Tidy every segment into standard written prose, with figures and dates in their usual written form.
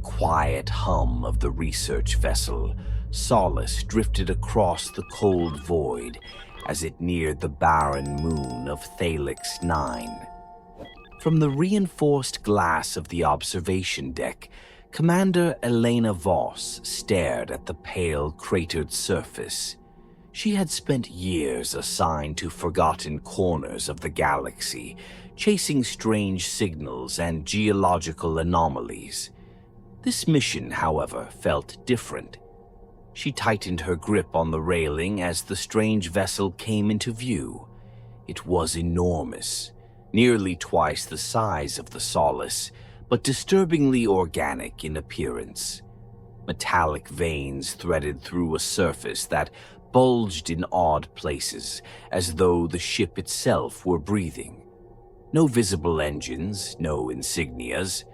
quiet hum of the research vessel, solace drifted across the cold void as it neared the barren moon of Thalix 9. From the reinforced glass of the observation deck, Commander Elena Voss stared at the pale, cratered surface. She had spent years assigned to forgotten corners of the galaxy, chasing strange signals and geological anomalies. This mission, however, felt different. She tightened her grip on the railing as the strange vessel came into view. It was enormous, nearly twice the size of the Solace, but disturbingly organic in appearance. Metallic veins threaded through a surface that bulged in odd places, as though the ship itself were breathing. No visible engines, no insignias,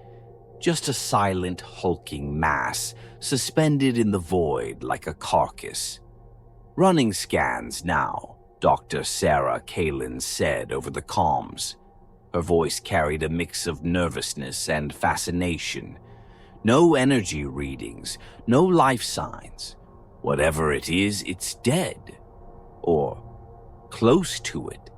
just a silent, hulking mass suspended in the void like a carcass. "Running scans now," Dr. Sarah Kalin said over the comms. Her voice carried a mix of nervousness and fascination. "No energy readings, no life signs. Whatever it is, it's dead. Or close to it."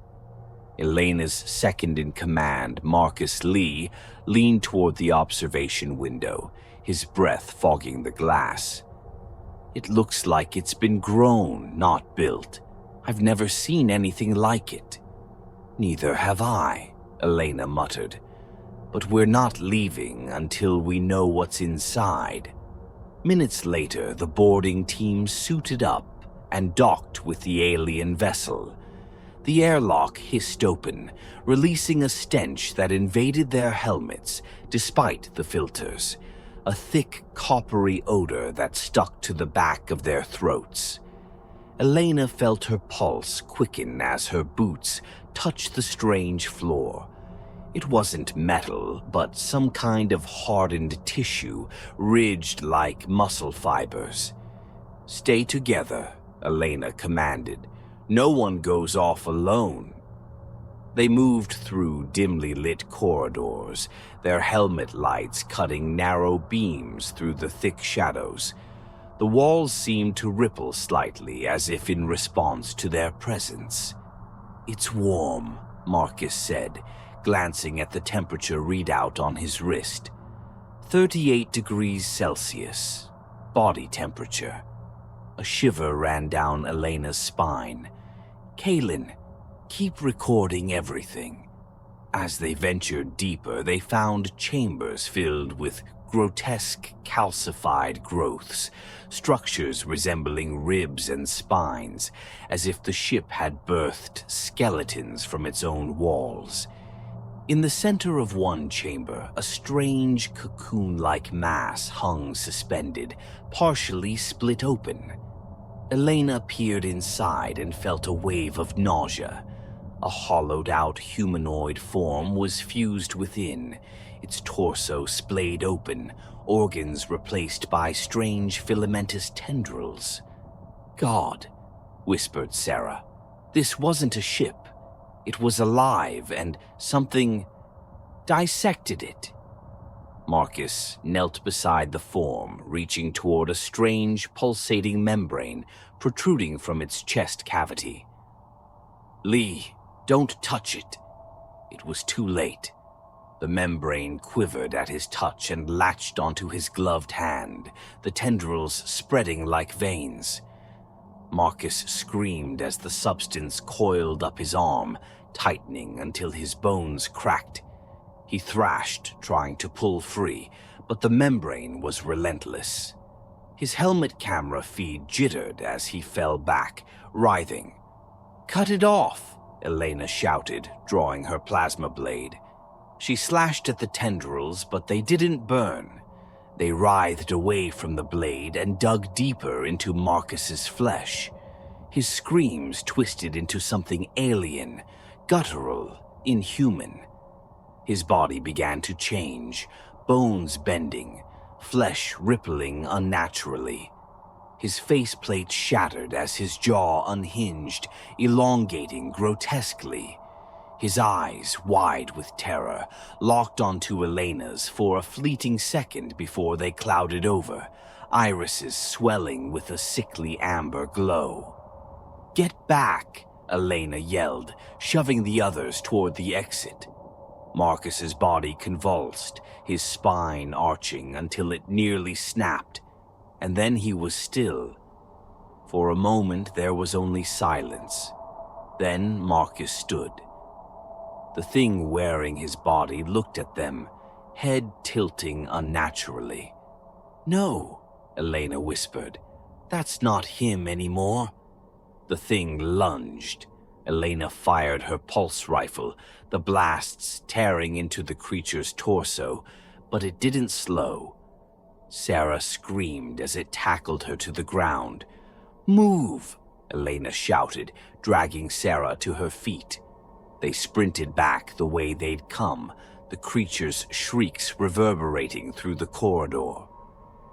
Elena's second-in-command, Marcus Lee, leaned toward the observation window, his breath fogging the glass. "It looks like it's been grown, not built. I've never seen anything like it." "Neither have I," Elena muttered. "But we're not leaving until we know what's inside." Minutes later, the boarding team suited up and docked with the alien vessel. The airlock hissed open, releasing a stench that invaded their helmets despite the filters, a thick, coppery odor that stuck to the back of their throats. Elena felt her pulse quicken as her boots touched the strange floor. It wasn't metal, but some kind of hardened tissue, ridged like muscle fibers. "Stay together," Elena commanded. "No one goes off alone." They moved through dimly lit corridors, their helmet lights cutting narrow beams through the thick shadows. The walls seemed to ripple slightly, as if in response to their presence. "It's warm," Marcus said, glancing at the temperature readout on his wrist. 38 degrees Celsius, body temperature. A shiver ran down Elena's spine. "Kalin, keep recording everything." As they ventured deeper, they found chambers filled with grotesque calcified growths, structures resembling ribs and spines, as if the ship had birthed skeletons from its own walls. In the center of one chamber, a strange cocoon-like mass hung suspended, partially split open. Elena peered inside and felt a wave of nausea. A hollowed-out humanoid form was fused within, its torso splayed open, organs replaced by strange filamentous tendrils. "God," whispered Sarah, "this wasn't a ship. It was alive, and something dissected it." Marcus knelt beside the form, reaching toward a strange, pulsating membrane protruding from its chest cavity. "Lee, don't touch it." It was too late. The membrane quivered at his touch and latched onto his gloved hand, the tendrils spreading like veins. Marcus screamed as the substance coiled up his arm, tightening until his bones cracked. He thrashed, trying to pull free, but the membrane was relentless. His helmet camera feed jittered as he fell back, writhing. "Cut it off," Elena shouted, drawing her plasma blade. She slashed at the tendrils, but they didn't burn. They writhed away from the blade and dug deeper into Marcus's flesh. His screams twisted into something alien, guttural, inhuman. His body began to change, bones bending, flesh rippling unnaturally. His faceplate shattered as his jaw unhinged, elongating grotesquely. his eyes wide with terror, locked onto Elena's for a fleeting second before they clouded over, irises swelling with a sickly amber glow. "Get back!" Elena yelled, shoving the others toward the exit. Marcus's body convulsed, his spine arching until it nearly snapped, and then he was still. For a moment there was only silence. Then Marcus stood. The thing wearing his body looked at them, head tilting unnaturally. "No," Elena whispered. "That's not him anymore." The thing lunged. Elena fired her pulse rifle, the blasts tearing into the creature's torso, but it didn't slow. Sarah screamed as it tackled her to the ground. "Move!" Elena shouted, dragging Sarah to her feet. They sprinted back the way they'd come, the creature's shrieks reverberating through the corridor.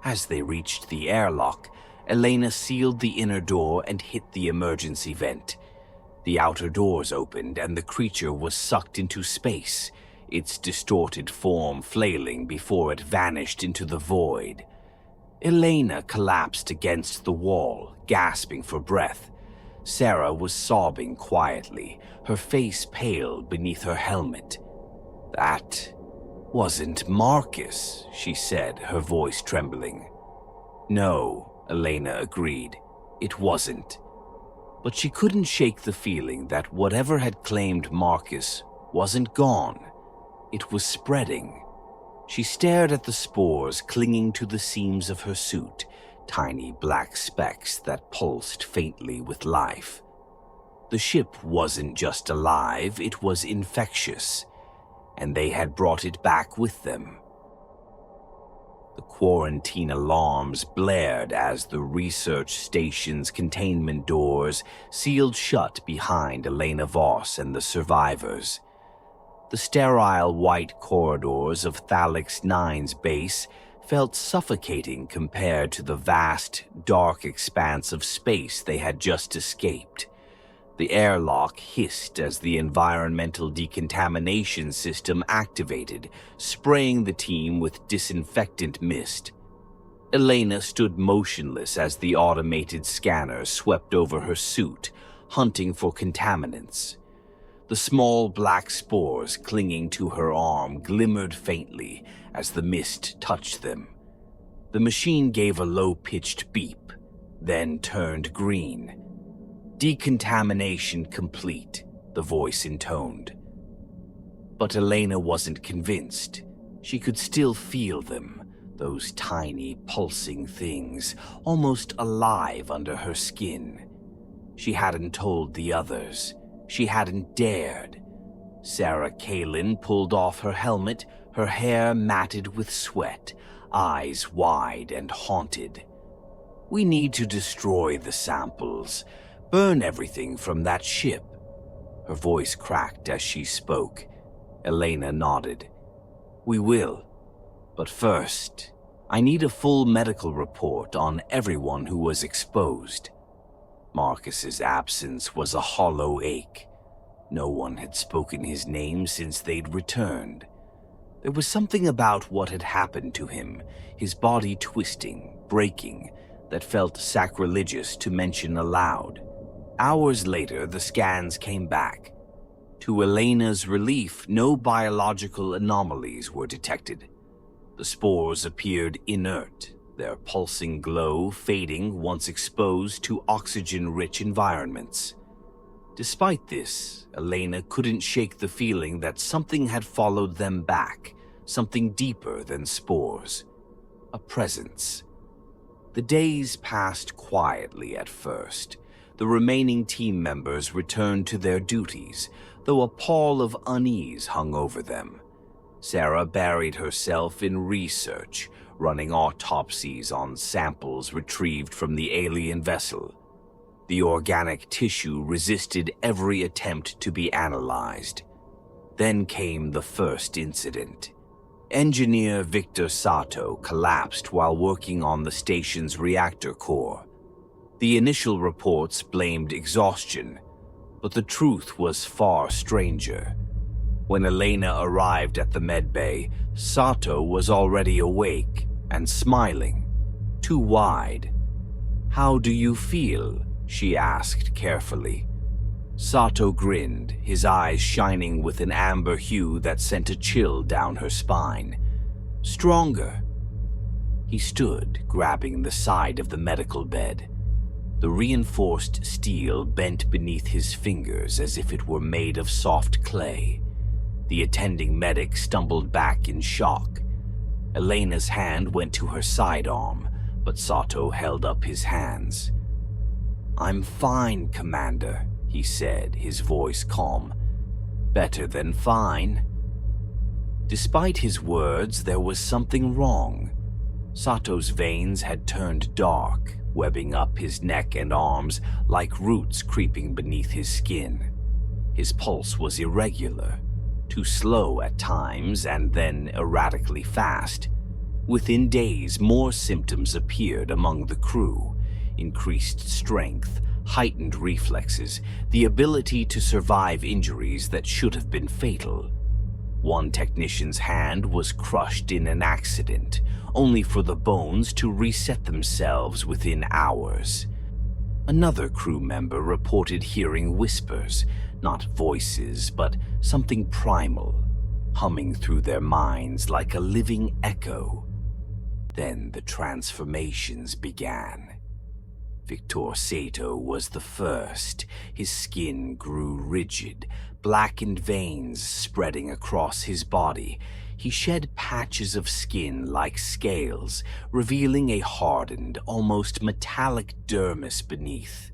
As they reached the airlock, Elena sealed the inner door and hit the emergency vent. The outer doors opened and the creature was sucked into space, its distorted form flailing before it vanished into the void. Elena collapsed against the wall, gasping for breath. Sarah was sobbing quietly, her face pale beneath her helmet. "That wasn't Marcus," she said, her voice trembling. "No," Elena agreed, "it wasn't." But she couldn't shake the feeling that whatever had claimed Marcus wasn't gone. It was spreading. She stared at the spores clinging to the seams of her suit, tiny black specks that pulsed faintly with life. The ship wasn't just alive, it was infectious, and they had brought it back with them. The quarantine alarms blared as the research station's containment doors sealed shut behind Elena Voss and the survivors. The sterile white corridors of Thalix 9's base felt suffocating compared to the vast, dark expanse of space they had just escaped. The airlock hissed as the environmental decontamination system activated, spraying the team with disinfectant mist. Elena stood motionless as the automated scanner swept over her suit, hunting for contaminants. The small black spores clinging to her arm glimmered faintly as the mist touched them. The machine gave a low-pitched beep, then turned green. "Decontamination complete," the voice intoned. But Elena wasn't convinced. She could still feel them, those tiny, pulsing things, almost alive under her skin. She hadn't told the others. She hadn't dared. Sarah Kalin pulled off her helmet, her hair matted with sweat, eyes wide and haunted. "We need to destroy the samples. Burn everything from that ship." Her voice cracked as she spoke. Elena nodded. "We will. But first, I need a full medical report on everyone who was exposed." Marcus's absence was a hollow ache. No one had spoken his name since they'd returned. There was something about what had happened to him, his body twisting, breaking, that felt sacrilegious to mention aloud. Hours later, the scans came back. To Elena's relief, no biological anomalies were detected. The spores appeared inert, their pulsing glow fading once exposed to oxygen-rich environments. Despite this, Elena couldn't shake the feeling that something had followed them back, something deeper than spores. A presence. The days passed quietly at first. The remaining team members returned to their duties, though a pall of unease hung over them. Sarah buried herself in research, running autopsies on samples retrieved from the alien vessel. The organic tissue resisted every attempt to be analyzed. Then came the first incident. Engineer Victor Sato collapsed while working on the station's reactor core. The initial reports blamed exhaustion, But the truth was far stranger. When Elena arrived at the medbay, Sato was already awake and smiling, too wide. "How do you feel?" she asked carefully. Sato grinned, his eyes shining with an amber hue that sent a chill down her spine. "Stronger." He stood, grabbing the side of the medical bed. The reinforced steel bent beneath his fingers as if it were made of soft clay. The attending medic stumbled back in shock. Elena's hand went to her sidearm, but Sato held up his hands. "I'm fine, Commander," he said, his voice calm. "Better than fine." Despite his words, there was something wrong. Sato's veins had turned dark, webbing up his neck and arms like roots creeping beneath his skin. His pulse was irregular, too slow at times and then erratically fast. Within days, more symptoms appeared among the crew: increased strength, heightened reflexes, the ability to survive injuries that should have been fatal. One technician's hand was crushed in an accident, only for the bones to reset themselves within hours. Another crew member reported hearing whispers, not voices, but something primal, humming through their minds like a living echo. Then the transformations began. Victor Sato was the first. His skin grew rigid, blackened veins spreading across his body. He shed patches of skin like scales, revealing a hardened, almost metallic dermis beneath.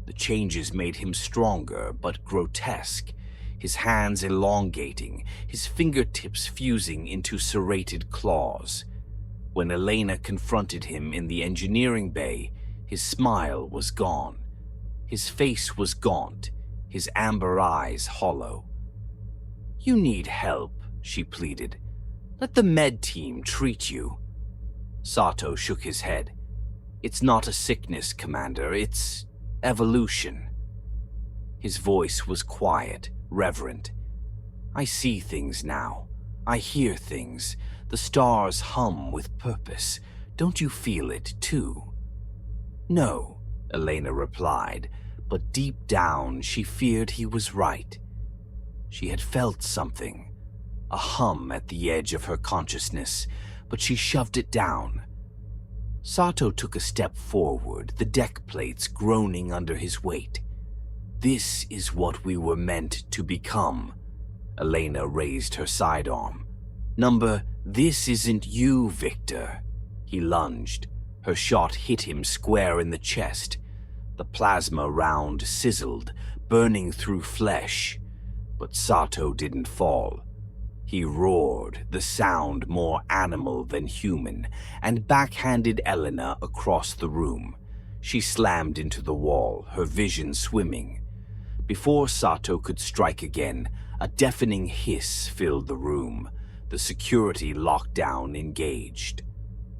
The changes made him stronger but grotesque, his hands elongating, his fingertips fusing into serrated claws. When Elena confronted him in the engineering bay, his smile was gone. His face was gaunt, his amber eyes hollow. "You need help," she pleaded. "Let the med team treat you." Sato shook his head. "It's not a sickness, Commander. It's evolution." His voice was quiet, reverent. "I see things now. I hear things. The stars hum with purpose. Don't you feel it, too?" "No," Elena replied, but deep down she feared he was right. She had felt something, a hum at the edge of her consciousness, but she shoved it down. Sato took a step forward, the deck plates groaning under his weight. "This is what we were meant to become." Elena raised her sidearm. "This isn't you, Victor." He lunged. Her shot hit him square in the chest. The plasma round sizzled, burning through flesh. But Sato didn't fall. He roared, the sound more animal than human, and backhanded Elena across the room. She slammed into the wall, her vision swimming. Before Sato could strike again, a deafening hiss filled the room. The security lockdown engaged.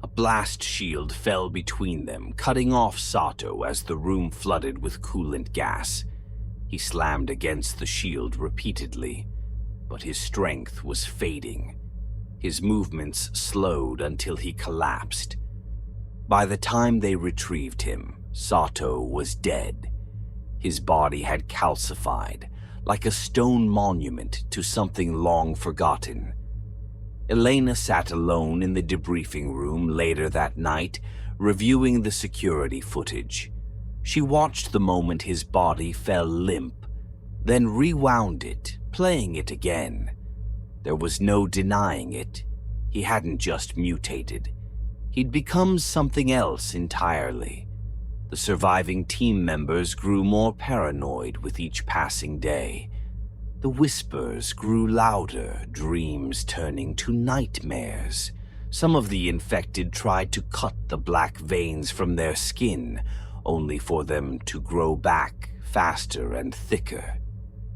A blast shield fell between them, cutting off Sato as the room flooded with coolant gas. He slammed against the shield repeatedly, but his strength was fading. His movements slowed until he collapsed. By the time they retrieved him, Sato was dead. His body had calcified, like a stone monument to something long forgotten. Elena sat alone in the debriefing room later that night, reviewing the security footage. She watched the moment his body fell limp, then rewound it, playing it again. There was no denying it. He hadn't just mutated. He'd become something else entirely. The surviving team members grew more paranoid with each passing day. The whispers grew louder, dreams turning to nightmares. Some of the infected tried to cut the black veins from their skin, only for them to grow back faster and thicker.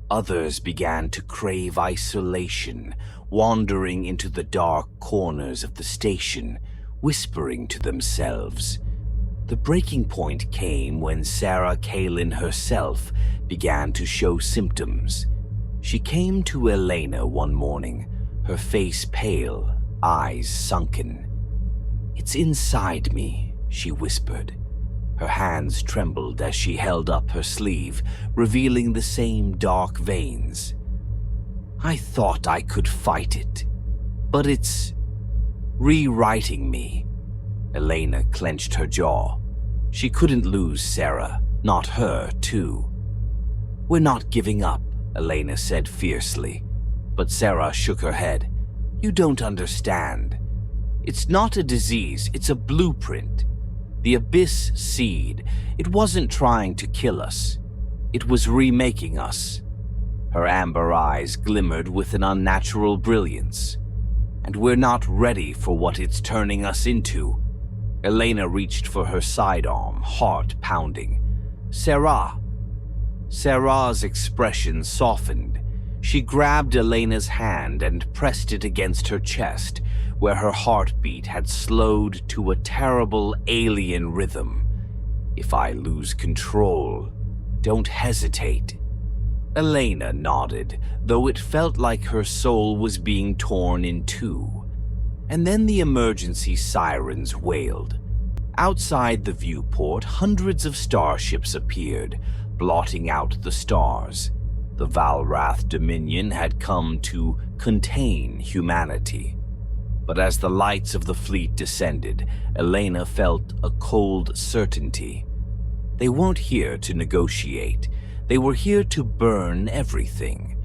Others began to crave isolation, wandering into the dark corners of the station, whispering to themselves, The breaking point came when Sarah Kalin herself began to show symptoms. She came to Elena one morning, her face pale, eyes sunken. "It's inside me," she whispered. Her hands trembled as she held up her sleeve, revealing the same dark veins. "I thought I could fight it, but it's rewriting me." Elena clenched her jaw. She couldn't lose Sarah, not her, too. "We're not giving up," Elena said fiercely, but Sarah shook her head. "You don't understand. It's not a disease, it's a blueprint. The Abyss seed, it wasn't trying to kill us. It was remaking us." Her amber eyes glimmered with an unnatural brilliance. "And we're not ready for what it's turning us into." Elena reached for her sidearm, heart pounding. "Sarah!" Sarah's expression softened. She grabbed Elena's hand and pressed it against her chest, where her heartbeat had slowed to a terrible alien rhythm. "If I lose control, don't hesitate." Elena nodded, though it felt like her soul was being torn in two. And then the emergency sirens wailed. Outside the viewport, hundreds of starships appeared, blotting out the stars. The Valrath Dominion had come to contain humanity. But as the lights of the fleet descended, Elena felt a cold certainty. They weren't here to negotiate. They were here to burn everything,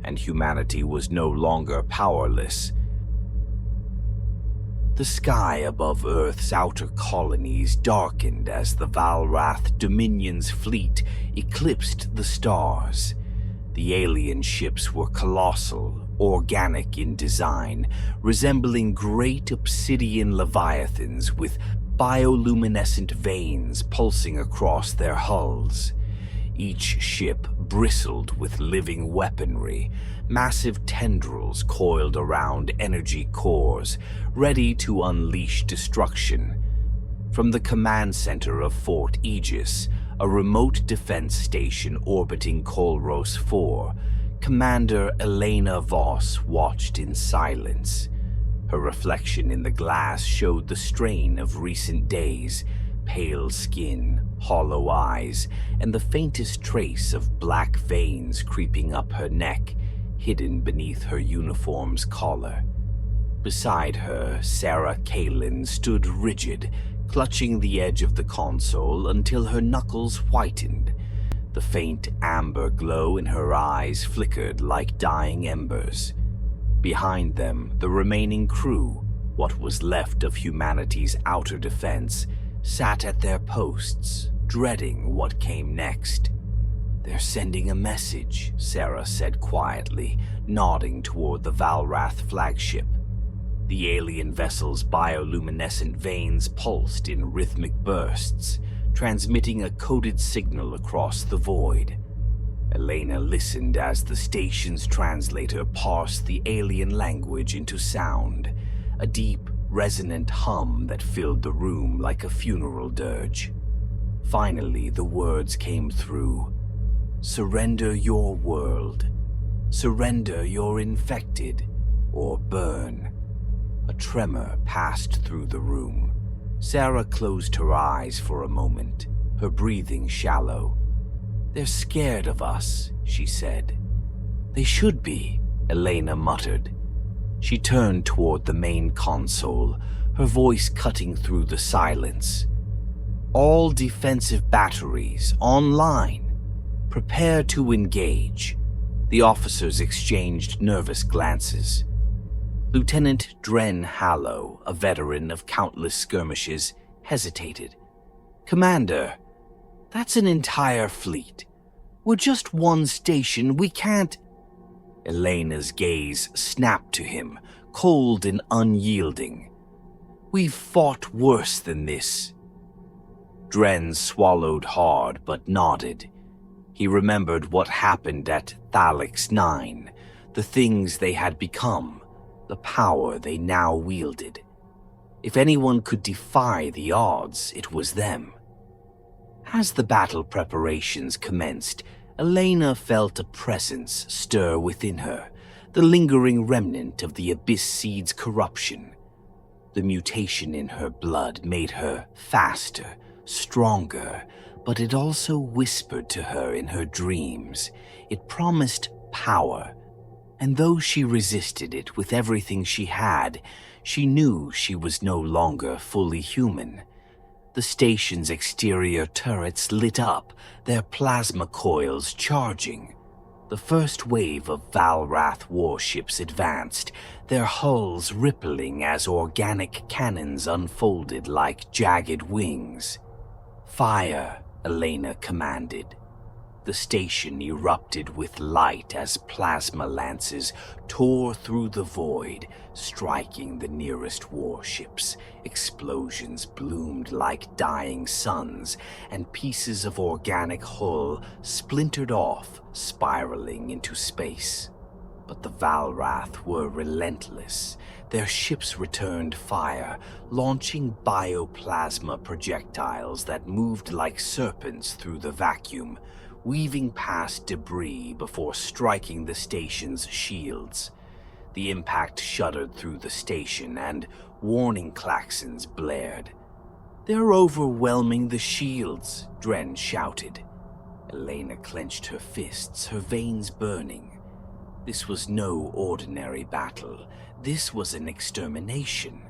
and humanity was no longer powerless. The sky above Earth's outer colonies darkened as the Valrath Dominion's fleet eclipsed the stars. The alien ships were colossal, organic in design, resembling great obsidian leviathans with bioluminescent veins pulsing across their hulls. Each ship bristled with living weaponry, massive tendrils coiled around energy cores, ready to unleash destruction. From the command center of Fort Aegis, a remote defense station orbiting Kolros 4, Commander Elena Voss watched in silence. Her reflection in the glass showed the strain of recent days: pale skin, hollow eyes, and the faintest trace of black veins creeping up her neck, hidden beneath her uniform's collar. Beside her, Sarah Kalin stood rigid, clutching the edge of the console until her knuckles whitened. The faint amber glow in her eyes flickered like dying embers. Behind them, the remaining crew, what was left of humanity's outer defense, sat at their posts, dreading what came next. "They're sending a message," Sarah said quietly, nodding toward the Valrath flagship. The alien vessel's bioluminescent veins pulsed in rhythmic bursts, transmitting a coded signal across the void. Elena listened as the station's translator parsed the alien language into sound, a deep, resonant hum that filled the room like a funeral dirge. Finally, the words came through. "Surrender your world. Surrender your infected, or burn." A tremor passed through the room. Sarah closed her eyes for a moment, her breathing shallow. "They're scared of us," she said. "They should be," Elena muttered. She turned toward the main console, her voice cutting through the silence. "All defensive batteries online. Prepare to engage." The officers exchanged nervous glances. Lieutenant Dren Hallow, a veteran of countless skirmishes, hesitated. "Commander, that's an entire fleet. We're just one station, we can't—" Elena's gaze snapped to him, cold and unyielding. "We've fought worse than this." Dren swallowed hard but nodded. He remembered what happened at Thalix 9, the things they had become, the power they now wielded. If anyone could defy the odds, it was them. As the battle preparations commenced, Elena felt a presence stir within her, the lingering remnant of the Abyss Seed's corruption. The mutation in her blood made her faster, stronger, but it also whispered to her in her dreams. It promised power, and though she resisted it with everything she had, she knew she was no longer fully human. The station's exterior turrets lit up, their plasma coils charging. The first wave of Valrath warships advanced, their hulls rippling as organic cannons unfolded like jagged wings. "Fire," Elena commanded. The station erupted with light as plasma lances tore through the void, striking the nearest warships. Explosions bloomed like dying suns, and pieces of organic hull splintered off, spiraling into space. But the Valrath were relentless. Their ships returned fire, launching bioplasma projectiles that moved like serpents through the vacuum, weaving past debris before striking the station's shields. The impact shuddered through the station, and warning klaxons blared. "They're overwhelming the shields," Dren shouted. Elena clenched her fists, her veins burning. This was no ordinary battle. This was an extermination.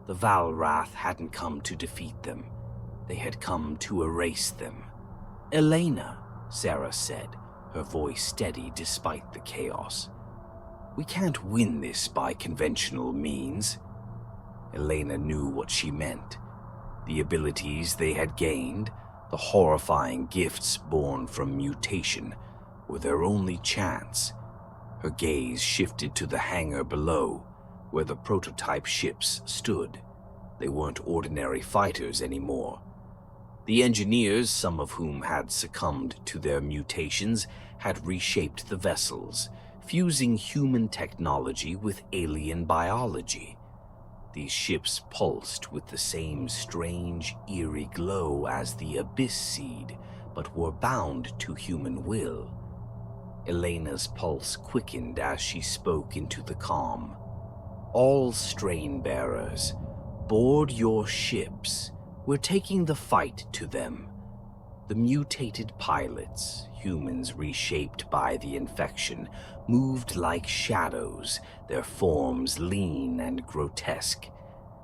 The Valrath hadn't come to defeat them. They had come to erase them. "Elena," Sarah said, her voice steady despite the chaos. "We can't win this by conventional means." Elena knew what she meant. The abilities they had gained, the horrifying gifts born from mutation, were their only chance. Her gaze shifted to the hangar below, where the prototype ships stood. They weren't ordinary fighters anymore. The engineers, some of whom had succumbed to their mutations, had reshaped the vessels, fusing human technology with alien biology. These ships pulsed with the same strange, eerie glow as the Abyss Seed, but were bound to human will. Elena's pulse quickened as she spoke into the calm. "All strain bearers, board your ships. We're taking the fight to them." The mutated pilots, humans reshaped by the infection, moved like shadows, their forms lean and grotesque.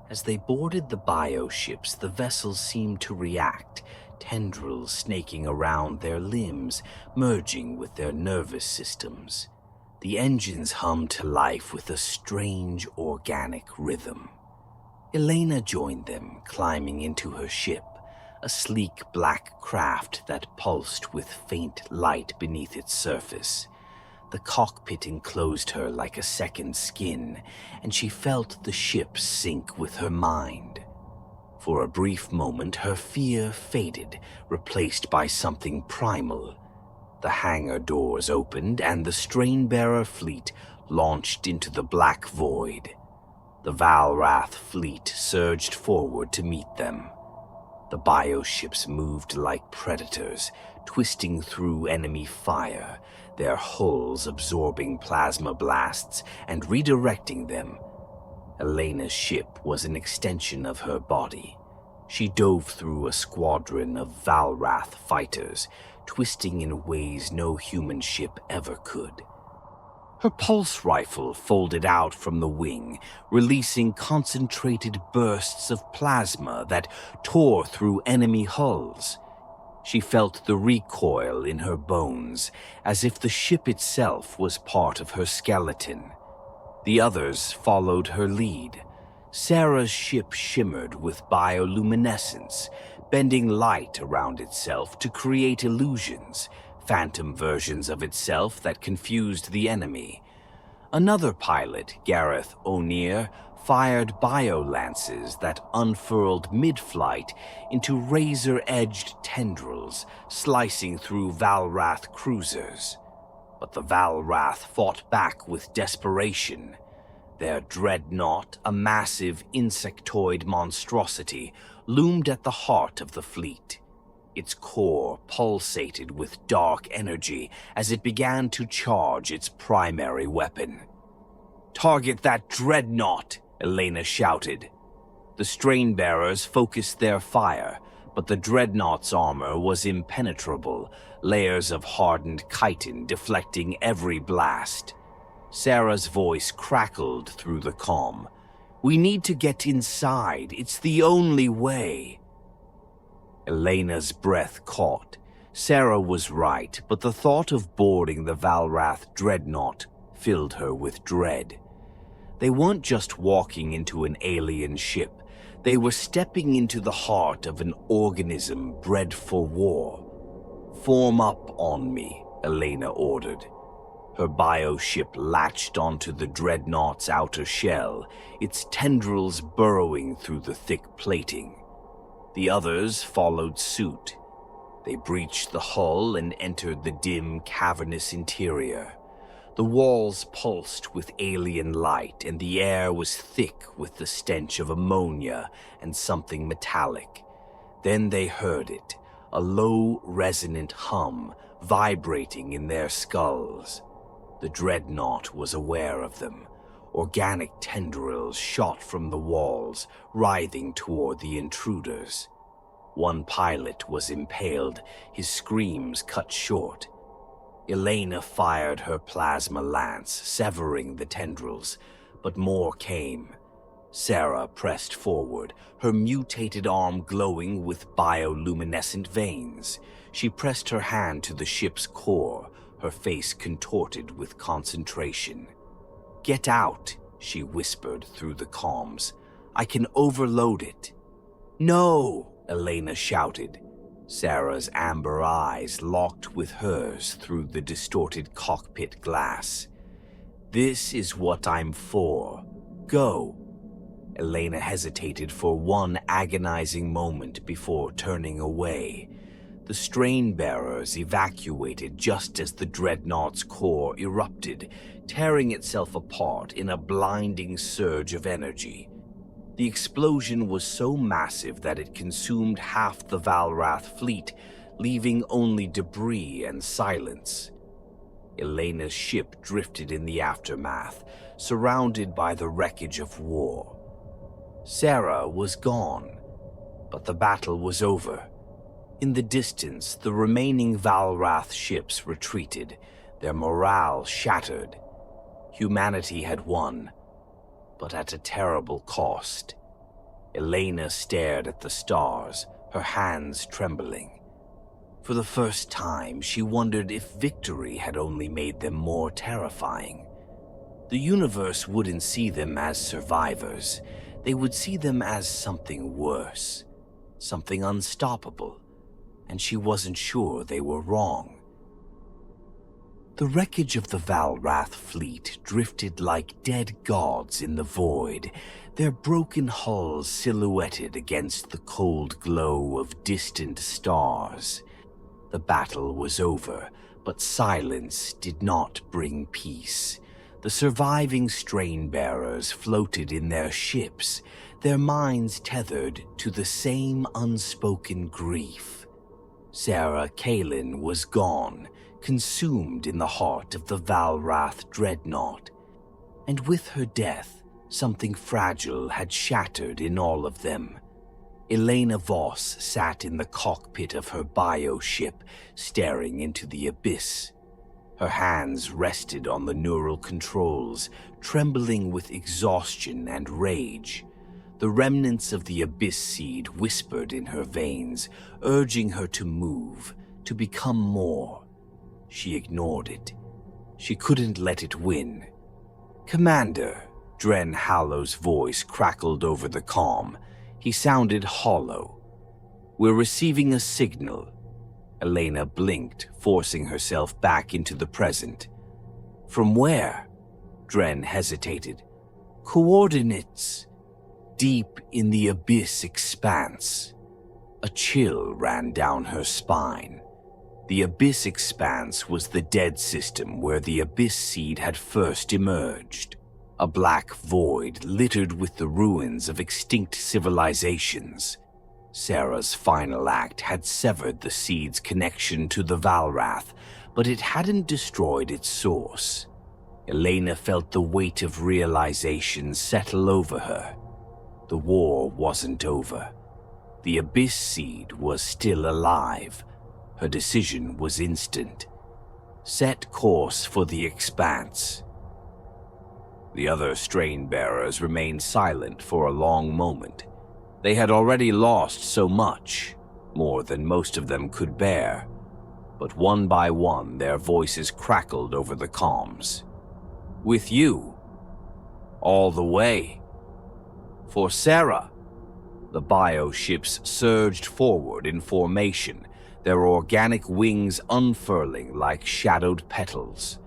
As they boarded the bioships, the vessels seemed to react, tendrils snaking around their limbs, merging with their nervous systems. The engines hummed to life with a strange organic rhythm. Elena joined them, climbing into her ship, a sleek black craft that pulsed with faint light beneath its surface. The cockpit enclosed her like a second skin, and she felt the ship sink with her mind. For a brief moment, her fear faded, replaced by something primal. The hangar doors opened, and the strain-bearer fleet launched into the black void. The Valrath fleet surged forward to meet them. The bioships moved like predators, twisting through enemy fire, their hulls absorbing plasma blasts and redirecting them. Elena's ship was an extension of her body. She dove through a squadron of Valrath fighters, twisting in ways no human ship ever could. Her pulse rifle folded out from the wing, releasing concentrated bursts of plasma that tore through enemy hulls. She felt the recoil in her bones, as if the ship itself was part of her skeleton. The others followed her lead. Sarah's ship shimmered with bioluminescence, bending light around itself to create illusions, phantom versions of itself that confused the enemy. Another pilot, Gareth O'Neill, fired biolances that unfurled mid-flight into razor-edged tendrils, slicing through Valrath cruisers. But the Valrath fought back with desperation. Their dreadnought, a massive insectoid monstrosity, loomed at the heart of the fleet. Its core pulsated with dark energy as it began to charge its primary weapon. "Target that dreadnought!" Elena shouted. The strain-bearers focused their fire, but the dreadnought's armor was impenetrable, layers of hardened chitin deflecting every blast. Sarah's voice crackled through the comm. "We need to get inside. It's the only way." Elena's breath caught. Sarah was right, but the thought of boarding the Valrath dreadnought filled her with dread. They weren't just walking into an alien ship. They were stepping into the heart of an organism bred for war. "Form up on me," Elena ordered. Her bioship latched onto the dreadnought's outer shell, its tendrils burrowing through the thick plating. The others followed suit. They breached the hull and entered the dim, cavernous interior. The walls pulsed with alien light, and the air was thick with the stench of ammonia and something metallic. Then they heard it, a low, resonant hum vibrating in their skulls. The dreadnought was aware of them. Organic tendrils shot from the walls, writhing toward the intruders. One pilot was impaled, his screams cut short. Elena fired her plasma lance, severing the tendrils, but more came. Sarah pressed forward, her mutated arm glowing with bioluminescent veins. She pressed her hand to the ship's core, her face contorted with concentration. "Get out," she whispered through the comms. "I can overload it." "No!" Elena shouted. Sarah's amber eyes locked with hers through the distorted cockpit glass. "This is what I'm for. Go." Elena hesitated for one agonizing moment before turning away. The strain-bearers evacuated just as the dreadnought's core erupted, tearing itself apart in a blinding surge of energy. The explosion was so massive that it consumed half the Valrath fleet, leaving only debris and silence. Elena's ship drifted in the aftermath, surrounded by the wreckage of war. Sarah was gone, but the battle was over. In the distance, the remaining Valrath ships retreated, their morale shattered. Humanity had won, but at a terrible cost. Elena stared at the stars, her hands trembling. For the first time, she wondered if victory had only made them more terrifying. The universe wouldn't see them as survivors. They would see them as something worse, something unstoppable, and she wasn't sure they were wrong. The wreckage of the Valrath fleet drifted like dead gods in the void, their broken hulls silhouetted against the cold glow of distant stars. The battle was over, but silence did not bring peace. The surviving strain-bearers floated in their ships, their minds tethered to the same unspoken grief. Sarah Kalin was gone, consumed in the heart of the Valrath dreadnought. And with her death, something fragile had shattered in all of them. Elena Voss sat in the cockpit of her bioship, staring into the abyss. Her hands rested on the neural controls, trembling with exhaustion and rage. The remnants of the abyss seed whispered in her veins, urging her to move, to become more. She ignored it. She couldn't let it win. "Commander," Dren Hallow's voice crackled over the comm. He sounded hollow. "We're receiving a signal." Elena blinked, forcing herself back into the present. "From where?" Dren hesitated. "Coordinates. Deep in the abyss expanse." A chill ran down her spine. The abyss expanse was the dead system where the abyss seed had first emerged. a black void littered with the ruins of extinct civilizations. Sarah's final act had severed the seed's connection to the Valrath, but it hadn't destroyed its source. Elena felt the weight of realization settle over her. The war wasn't over. The Abyss seed was still alive. Her decision was instant. Set course for the Expanse. The other strain bearers remained silent for a long moment. They had already lost so much, more than most of them could bear. But one by one, their voices crackled over the comms. With you. All the way. For Sarah. The bioships surged forward in formation, their organic wings unfurling like shadowed petals.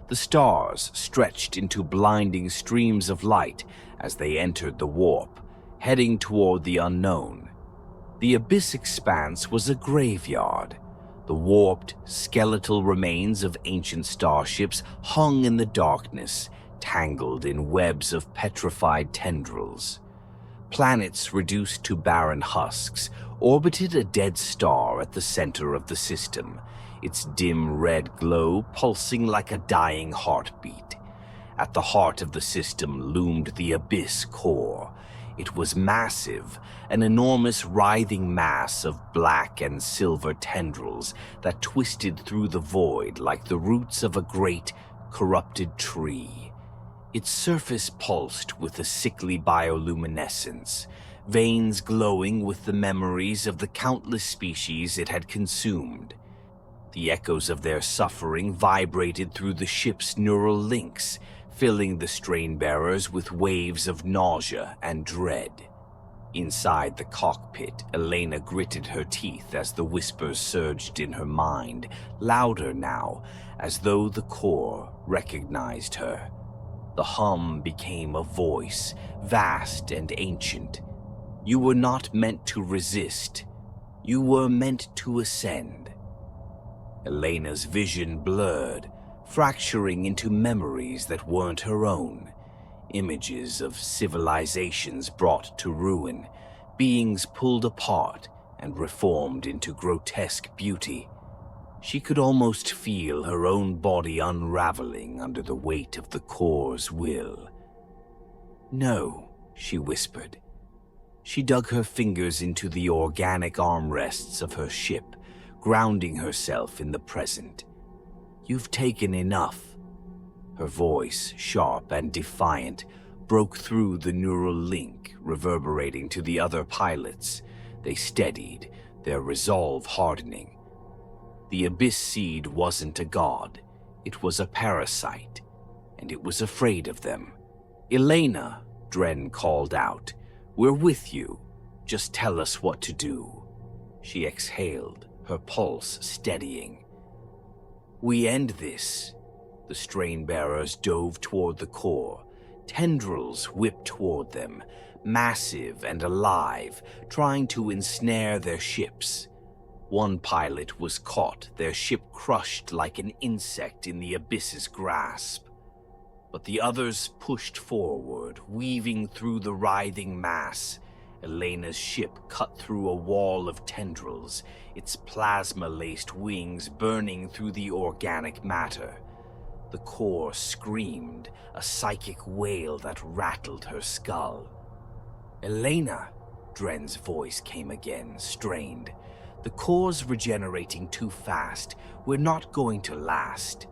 The stars stretched into blinding streams of light as they entered the warp, heading toward the unknown. The Abyss Expanse was a graveyard. The warped, skeletal remains of ancient starships hung in the darkness, tangled in webs of petrified tendrils. Planets reduced to barren husks orbited a dead star at the center of the system, its dim red glow pulsing like a dying heartbeat. At the heart of the system loomed the Abyss core. It was massive, an enormous writhing mass of black and silver tendrils that twisted through the void like the roots of a great, corrupted tree. Its surface pulsed with a sickly bioluminescence, veins glowing with the memories of the countless species it had consumed. The echoes of their suffering vibrated through the ship's neural links, filling the strain-bearers with waves of nausea and dread. Inside the cockpit, Elena gritted her teeth as the whispers surged in her mind, louder now, as though the core recognized her. The hum became a voice, vast and ancient. You were not meant to resist. You were meant to ascend. Elena's vision blurred, fracturing into memories that weren't her own. Images of civilizations brought to ruin, beings pulled apart and reformed into grotesque beauty. She could almost feel her own body unraveling under the weight of the core's will. No, she whispered. She dug her fingers into the organic armrests of her ship, grounding herself in the present. You've taken enough. Her voice, sharp and defiant, broke through the neural link, reverberating to the other pilots. They steadied, their resolve hardening. The Abyss seed wasn't a god. It was a parasite, and it was afraid of them. Elena, Dren called out. We're with you. Just tell us what to do. She exhaled, her pulse steadying. We end this. The strain-bearers dove toward the core. Tendrils whipped toward them, massive and alive, trying to ensnare their ships. One pilot was caught, their ship crushed like an insect in the Abyss's grasp. But the others pushed forward, weaving through the writhing mass. Elena's ship cut through a wall of tendrils, its plasma-laced wings burning through the organic matter. The core screamed, a psychic wail that rattled her skull. Elena, Dren's voice came again, strained. The core's regenerating too fast. We're not going to last.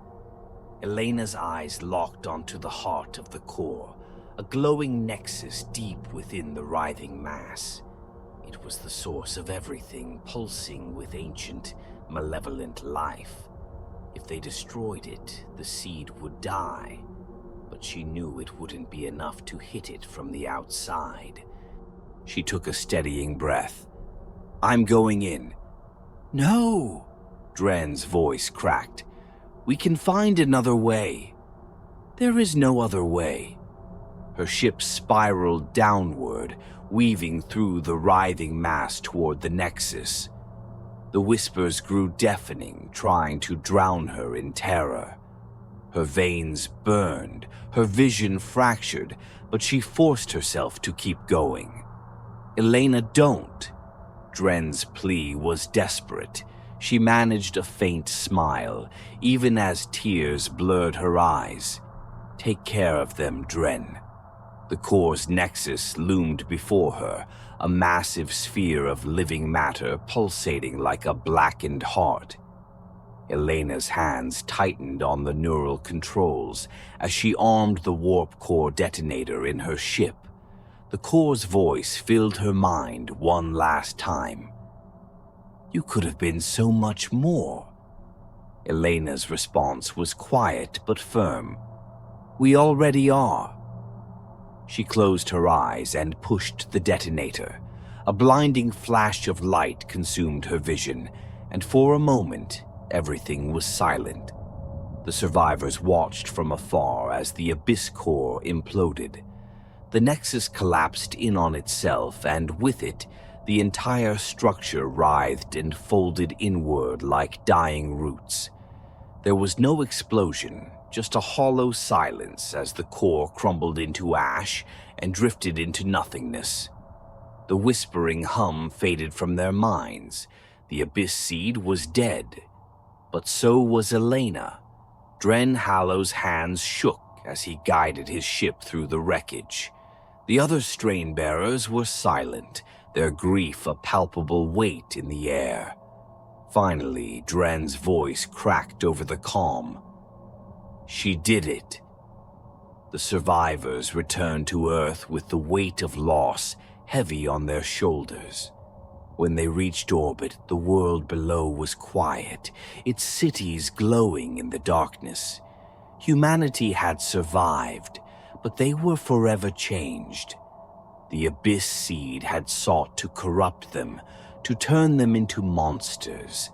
Elena's eyes locked onto the heart of the core, a glowing nexus deep within the writhing mass. It was the source of everything, pulsing with ancient, malevolent life. If they destroyed it, the seed would die, but she knew it wouldn't be enough to hit it from the outside. She took a steadying breath. I'm going in. No, Dren's voice cracked. We can find another way. There is no other way. Her ship spiraled downward, weaving through the writhing mass toward the nexus. The whispers grew deafening, trying to drown her in terror. Her veins burned, her vision fractured, but she forced herself to keep going. "Elena, don't!" Dren's plea was desperate. She managed a faint smile, even as tears blurred her eyes. "Take care of them, Dren." The core's nexus loomed before her, a massive sphere of living matter pulsating like a blackened heart. Elena's hands tightened on the neural controls as she armed the warp core detonator in her ship. The core's voice filled her mind one last time. "You could have been so much more." Elena's response was quiet but firm. "We already are." She closed her eyes and pushed the detonator. A blinding flash of light consumed her vision, and for a moment, everything was silent. The survivors watched from afar as the abyss core imploded. The nexus collapsed in on itself, and with it, the entire structure writhed and folded inward like dying roots. There was no explosion, just a hollow silence as the core crumbled into ash and drifted into nothingness. The whispering hum faded from their minds. The abyss seed was dead. But so was Elena. Dren Hallow's hands shook as he guided his ship through the wreckage. The other strain bearers were silent, their grief a palpable weight in the air. Finally, Dren's voice cracked over the calm. "She did it." The survivors returned to Earth with the weight of loss heavy on their shoulders. When they reached orbit, the world below was quiet, its cities glowing in the darkness. Humanity had survived, but they were forever changed. The abyss seed had sought to corrupt them, to turn them into monsters.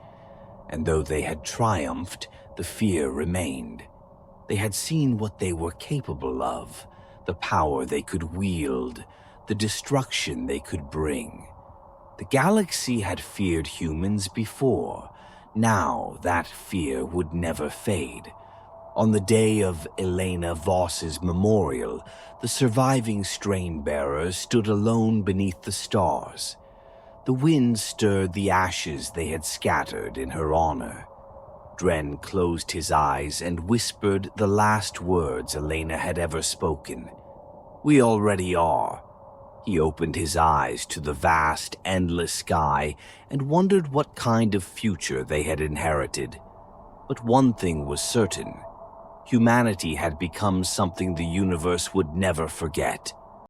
And though they had triumphed, the fear remained. They had seen what they were capable of, the power they could wield, the destruction they could bring. The galaxy had feared humans before. Now that fear would never fade. On the day of Elena Voss's memorial, the surviving strain bearers stood alone beneath the stars. The wind stirred the ashes they had scattered in her honor. Dren closed his eyes and whispered the last words Elena had ever spoken. "We already are." He opened his eyes to the vast, endless sky and wondered what kind of future they had inherited. But one thing was certain. Humanity had become something the universe would never forget.